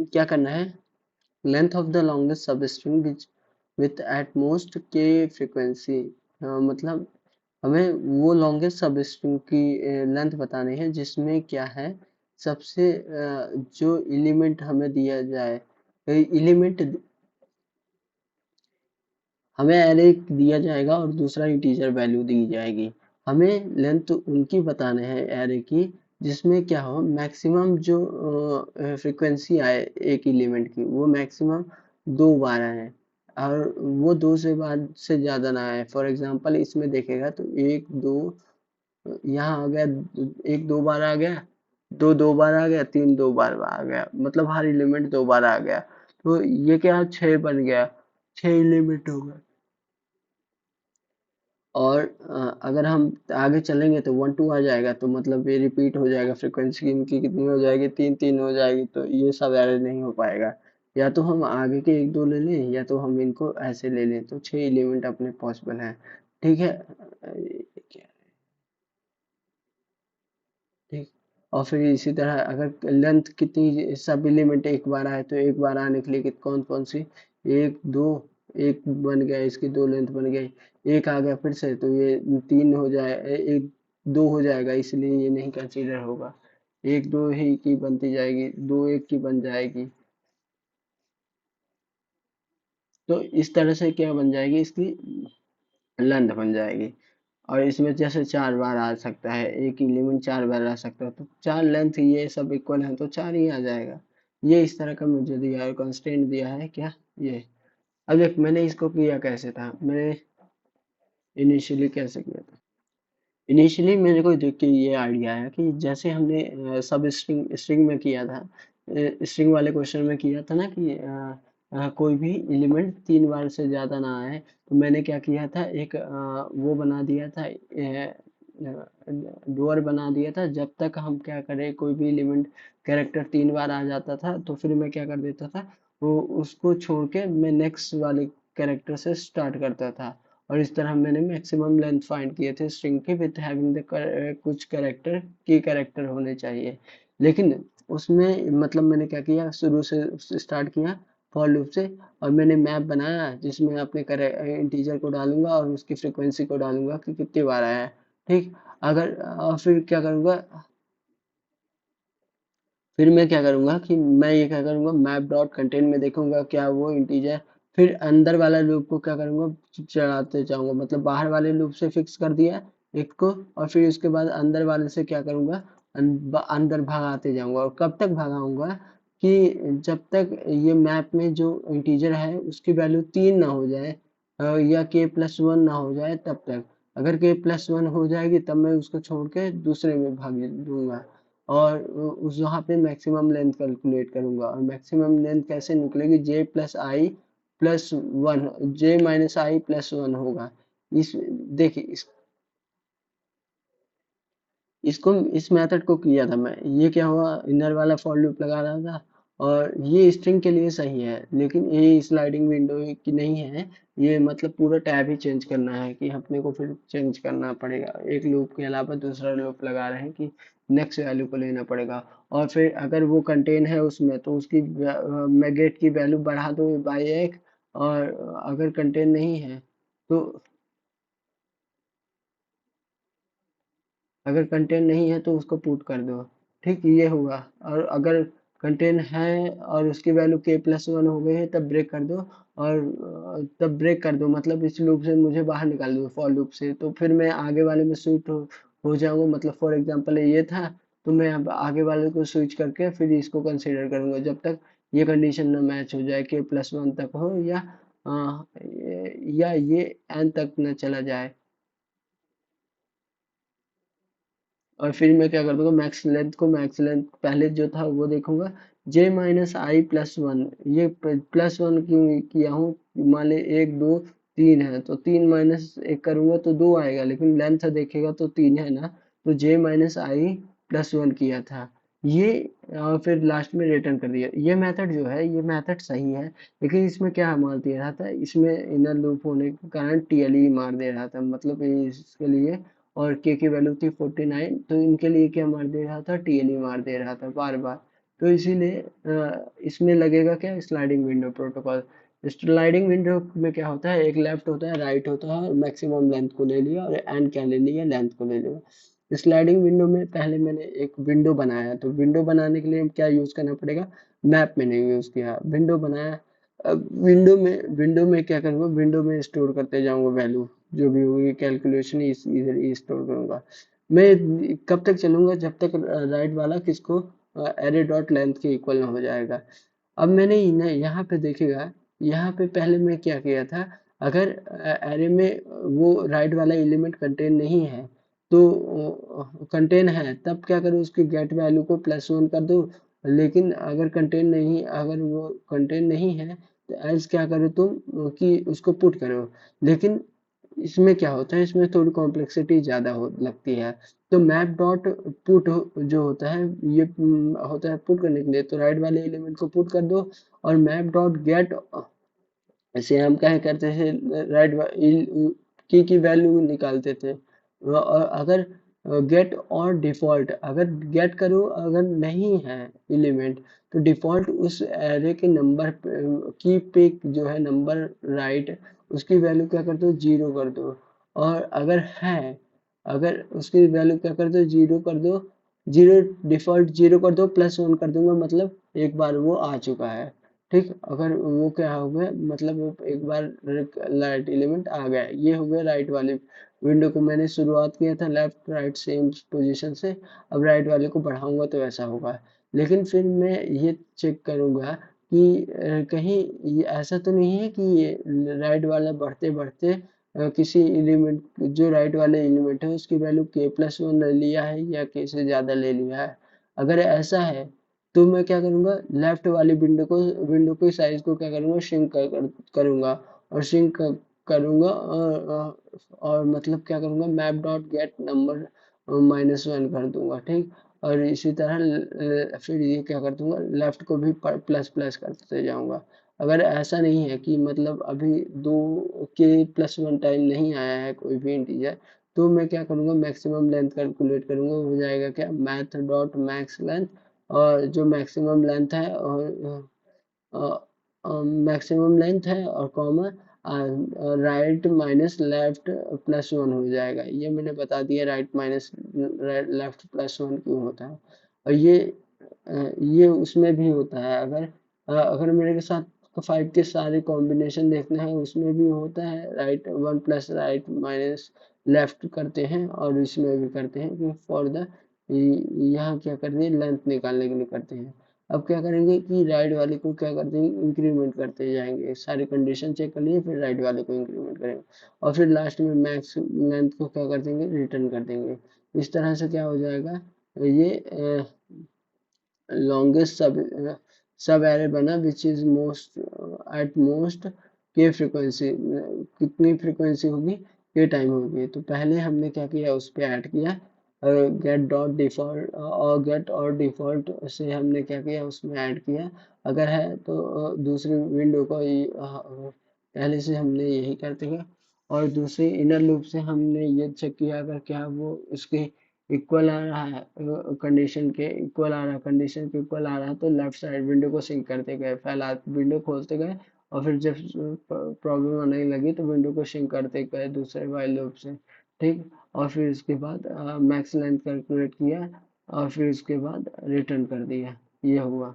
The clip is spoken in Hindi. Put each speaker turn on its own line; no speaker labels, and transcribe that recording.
क्या करना है, लेंथ ऑफ द लॉन्गेस्ट सब स्ट्रिंग विथ एट मोस्ट के फ्रीक्वेंसी, मतलब हमें वो लॉन्गेस्ट सब स्ट्रिंग की लेंथ बतानी है जिसमें क्या है, सबसे जो एलिमेंट हमें दिया जाए, एलिमेंट हमें एरे दिया जाएगा और दूसरा इंटीजर वैल्यू दी जाएगी। हमें लेंथ उनकी बताने हैं एरे की जिसमें क्या हो, मैक्सिमम जो फ्रीक्वेंसी आए एक एलिमेंट की वो मैक्सिमम 2 बार आए और वो 2 से ज़्यादा ना आए। फॉर एग्जांपल इसमें देखेगा तो 1 2 यहाँ आ गया, 1 2 बार आ गया, 2 2 बार आ गया, 3 2 बार आ गया, मतलब हर एलिमेंट 2 बार आ गया। तो ये क्या 6 बन गया, 6 एलिमेंट हो गया। और अगर हम आगे चलेंगे तो 1 2 आ जाएगा, तो मतलब ये रिपीट हो जाएगा, फ्रीक्वेंसी इनकी कितनी हो जाएगी, 3 3 हो जाएगी, तो ये सब एरे नहीं हो पाएगा। या तो हम आगे के 1 2 ले लें या तो हम इनको ऐसे ले लें, तो 6 एलिमेंट अपने पॉसिबल हैं। ठीक है, ठीक। और फिर इसी तरह अगर लेंथ कितनी, सब एलिमेंट एक बार आए तो एक बार आने के लिए कौन कौन सी, 1 2, एक बन गया, इसकी 2 लेंथ बन गई, एक आ गया फिर से तो ये 3 हो जाए, एक 2 हो जाएगा, इसलिए ये नहीं कंसीडर होगा। 1 2 ही की बनती जाएगी, 2 1 की बन जाएगी। तो इस तरह से क्या बन जाएगी, इसकी लेंथ बन जाएगी। और इसमें जैसे 4 बार आ सकता है, एक एलिमेंट 4 बार आ सकता है, तो 4 लेंथ ये सब इक्वल है तो 4 ही आ जाएगा। ये इस तरह का मुझे दिया है, कंस्ट्रेंट दिया है क्या, ये। अब देख मैंने इसको किया कैसे था, मैंने इनिशियली कैसे किया था। इनिशियली मेरे को देख के ये आइडिया आया कि जैसे हमने सब स्ट्रिंग स्ट्रिंग में किया था, स्ट्रिंग वाले क्वेश्चन में किया था ना कि कोई भी एलिमेंट 3 बार से ज़्यादा ना आए, तो मैंने क्या किया था, एक वो बना दिया था, डोर बना दिया था, जब तक हम क्या करें कोई भी एलिमेंट कैरेक्टर 3 बार आ जाता था तो फिर मैं क्या कर देता था, वो उसको छोड़ के मैं नेक्स्ट वाले कैरेक्टर से स्टार्ट करता था। और इस तरह मैंने मैक्सिमम लेंथ फाइंड किए थे स्ट्रिंग के विथ हैविंग द कुछ कैरेक्टर की कैरेक्टर होने चाहिए। लेकिन उसमें मतलब मैंने क्या किया, शुरू से स्टार्ट किया फॉर लूप से, और मैंने मैप बनाया जिसमें अपने इंटीजर को डालूंगा और उसकी फ्रीक्वेंसी को डालूंगा कि कितनी बार आया है। ठीक। अगर फिर क्या करूंगा, फिर मैं क्या करूंगा कि मैं ये क्या करूंगा, मैप डॉट कंटेंट में देखूंगा क्या वो इंटीजर, फिर अंदर वाला लूप को क्या करूंगा, चढ़ाते जाऊंगा, मतलब बाहर वाले लूप से फिक्स कर दिया एक को, और फिर उसके बाद अंदर वाले से क्या करूंगा, अंदर भगाते जाऊंगा। और कब तक भगाऊंगा कि जब तक ये मैप में जो इंटीजर है उसकी वैल्यू 3 ना हो जाए, या k+1 ना हो जाए तब तक। अगर k+1 हो जाएगी तब मैं उसको छोड़ के दूसरे में भाग दूंगा, और उस वहाँ पे मैक्सिमम लेंथ कैलकुलेट करूंगा। और मैक्सिमम लेंथ कैसे निकलेगी, J+I+1 होगा। इस देखिए इसको इस मेथड को किया था मैं, ये क्या हुआ, इनर वाला फॉर लूप लगा रहा था, और ये स्ट्रिंग के लिए सही है लेकिन ये स्लाइडिंग विंडो की नहीं है। ये मतलब पूरा टैब ही चेंज करना है कि अपने को फिर चेंज करना पड़ेगा, एक लूप के अलावा दूसरा लूप लगा रहे हैं कि नेक्स्ट वैल्यू को लेना पड़ेगा। और फिर अगर वो कंटेन है उसमें तो उसकी मैं गेट की वैल्यू बढ़ा दो बाई 1, और अगर कंटेन नहीं है तो, अगर कंटेंट नहीं है तो उसको पुट कर दो। ठीक, ये होगा। और अगर कंटेंट है और उसकी वैल्यू k+1 हो गई है तब ब्रेक कर दो। और तब ब्रेक कर दो मतलब इस लूप से मुझे बाहर निकाल दो फॉर लूप से, तो फिर मैं आगे वाले में स्विच हो जाऊंगा। मतलब फॉर एग्जांपल ये था, तो मैं अब आगे वाले को स्विच करके फिर इसको कंसीडर करूंगा जब तक ये कंडीशन ना मैच हो जाए, k+1 तक हो, या ये n तक न चला जाए। और फिर मैं क्या कर दूंगा, मैक्स लेंथ पहले जो था वो देखूंगा, J-I+1, ये +1 क्यों किया हूँ, मान ले 1 2 3 है तो 3 - 1 करूंगा तो 2 आएगा, लेकिन लेंथ देखेगा तो 3 है ना, तो J-I+1 किया था ये। और फिर लास्ट में रिटर्न कर दिया। ये मेथड जो है ये मेथड सही है, लेकिन इसमें क्या मार दे रहा था, इसमें इनर लूप होने के कारण TLE मार दे रहा था, मतलब ये इसके लिए। और के की वैल्यू थी 49, तो इनके लिए क्या मार दे रहा था, TLE मार दे रहा था बार बार। तो इसीलिए इसमें लगेगा क्या, sliding window protocol. Sliding window में क्या होता है, एक लेफ्ट होता है, राइट होता है, और मैक्सिमम लेंथ को ले लिया, और एंड क्या ले लिया, लेंथ को ले लिया। स्लाइडिंग विंडो में पहले मैंने एक विंडो बनाया, तो विंडो बनाने के लिए क्या यूज करना पड़ेगा, मैप मैंने यूज किया, विंडो बनाया। अब विंडो में क्या करूँगा, विंडो में स्टोर करते जाऊंगा वैल्यू, जो भी होगी कैलकुलेशन इधर ही स्टोर करूंगा। मैं कब तक चलूंगा, जब तक राइट वाला किसको, एरे डॉट लेंथ के इक्वल ना हो जाएगा। अब मैंने यहाँ पे देखिएगा, यहाँ पे पहले मैं क्या किया था, अगर एरे में वो राइट वाला एलिमेंट कंटेन नहीं है, तो कंटेन है तब क्या करूँ, उसकी गेट वैल्यू को +1 कर दो। लेकिन अगर वो कंटेन नहीं है, तो एल्स क्या करो तुम, कि उसको पुट करो। लेकिन इसमें क्या होता है, इसमें थोड़ी कॉम्प्लेक्सिटी ज़्यादा हो लगती है। तो मैप डॉट पुट जो होता है, ये होता है पुट करने के लिए, तो राइट वाले एलिमेंट को पुट कर दो। और मैप डॉट गेट, ऐसे हम क्या करते थे, राइट की वैल्यू निकालते थे। और अगर गेट और डिफॉल्ट, अगर गेट करो अगर नहीं है एलिमेंट, तो डिफॉल्ट उस एरे के नंबर की पे जो है नंबर राइट, उसकी वैल्यू क्या कर दो, 0 कर दो। और अगर है, अगर उसकी वैल्यू क्या कर दो, 0 कर दो, 0 डिफॉल्ट 0 कर दो, +1 कर दूंगा, मतलब एक बार वो आ चुका है। ठीक, अगर वो क्या हो गया, मतलब वो एक बार राइट एलिमेंट आ गया, ये हो गया राइट वाले विंडो को। मैंने शुरुआत किया था लेफ्ट राइट सेम पोजीशन से, अब राइट वाले को बढ़ाऊंगा तो ऐसा होगा। लेकिन फिर मैं ये चेक करूंगा कि कहीं ये ऐसा तो नहीं है कि ये राइट वाला बढ़ते बढ़ते किसी एलिमेंट, जो राइट वाले एलिमेंट है उसकी वैल्यू k+1 ले लिया है, या k से ज़्यादा ले लिया है। अगर ऐसा है, तो मैं क्या करूंगा, लेफ्ट वाली विंडो की साइज को क्या करूंगा, श्रिंक करूंगा। और श्रिंक करूंगा, और मतलब क्या करूंगा, मैप डॉट गेट नंबर -1 कर दूंगा। ठीक, और इसी तरह फिर ये क्या कर दूंगा, लेफ्ट को भी प्लस प्लस करते जाऊंगा। अगर ऐसा नहीं है कि मतलब अभी दो के +1 टाइम नहीं आया है कोई भी इंटीजर, तो मैं क्या करूंगा, मैक्सिमम लेंथ कैलकुलेट करूंगा, हो जाएगा क्या, मैथ डॉट मैक्स लेंथ, और जो मैक्सिमम लेंथ है, और मैक्सिमम लेंथ है, और कॉमा राइट माइनस लेफ्ट +1 हो जाएगा। ये मैंने बता दिया, राइट माइनस लेफ्ट +1 क्यों होता है। और ये उसमें भी होता है, अगर मेरे के साथ 5 के सारे कॉम्बिनेशन देखना है, उसमें भी होता है, right 1 plus right minus left करते हैं, और इसमें भी करते हैं कि फॉर द, यहाँ क्या करते हैं, लेंथ निकालने के लिए करते हैं। अब क्या करेंगे कि राइट वाले को क्या करते हैं, इंक्रीमेंट करते जाएंगे, सारी कंडीशन चेक कर लिए, फिर राइट वाले को इंक्रीमेंट करेंगे, और फिर लास्ट में मैक्स लेंथ को क्या कर देंगे, रिटर्न कर देंगे। इस तरह से क्या हो जाएगा, ये लॉन्गेस्ट सब एरे बना, which is most at most के फ्रिक्वेंसी, कितनी फ्रिक्वेंसी होगी, के टाइम होगी। तो पहले हमने क्या किया, उस पर ऐड किया, गेट डॉट डिफॉल्ट, और गेट और डिफॉल्ट से हमने क्या किया, उसमें ऐड किया। अगर है तो दूसरी विंडो को पहले से हमने यही कर दिया। और दूसरी इनर लूप से हमने ये चेक किया, अगर क्या वो उसके इक्वल आ रहा है, कंडीशन के इक्वल आ रहा है, कंडीशन के इक्वल आ रहा है, तो लेफ्ट साइड विंडो को सिंक करते गए, पहला विंडो खोलते गए, और फिर जब प्रॉब्लम आने लगी तो विंडो को सिंक करते गए दूसरे वाइल लूप से। ठीक, और फिर उसके बाद मैक्स लेंथ कैलकुलेट किया, और फिर उसके बाद रिटर्न कर दिया, ये हुआ।